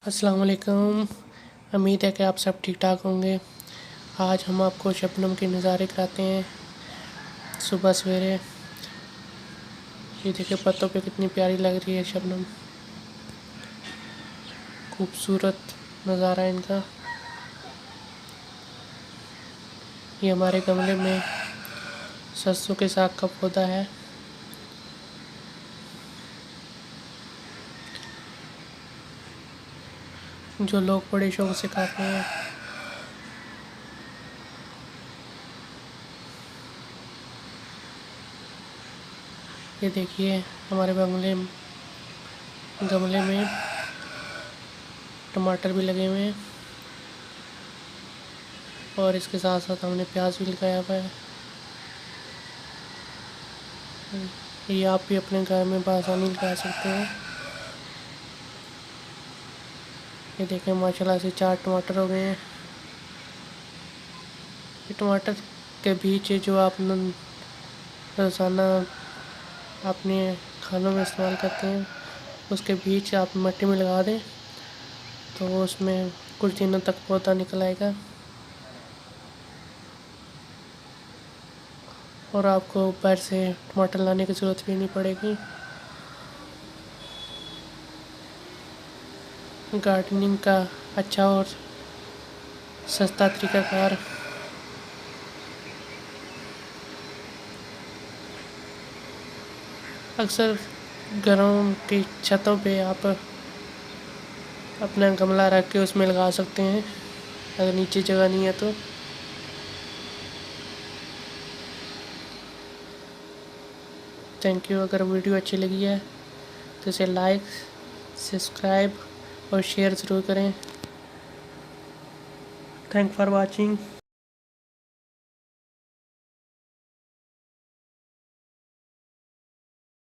अस्सलाम वालेकुम। उम्मीद है कि आप सब ठीक ठाक होंगे। आज हम आपको शबनम के नज़ारे कराते हैं सुबह सवेरे। ये देखिए पत्तों पे कितनी प्यारी लग रही है शबनम, खूबसूरत नज़ारा इनका। ये हमारे गमले में सरसों के साग का पौधा है। जो लोग बड़े शौक से खाते हैं। ये देखिए हमारे गमले में टमाटर भी लगे हुए हैं और इसके साथ साथ हमने प्याज भी लगाया हुआ है। ये आप भी अपने घर में बआसानी लगा सकते हैं। ये देखें माशाल्लाह से 4 टमाटर हो गए हैं। ये टमाटर के बीज जो आप रोज़ाना अपने खानों में इस्तेमाल करते हैं, उसके बीज आप मिट्टी में लगा दें तो उसमें कुछ दिनों तक पौधा निकल आएगा और आपको बाहर से टमाटर लाने की ज़रूरत भी नहीं पड़ेगी। गार्डनिंग का अच्छा और सस्ता तरीकाकार अक्सर घरों की छतों पे आप अपना गमला रख के उसमें लगा सकते हैं अगर नीचे जगह नहीं है तो। Thank you. अगर वीडियो अच्छी लगी है तो इसे लाइक, सब्सक्राइब और शेयर ज़रूर करें। Thank for watching.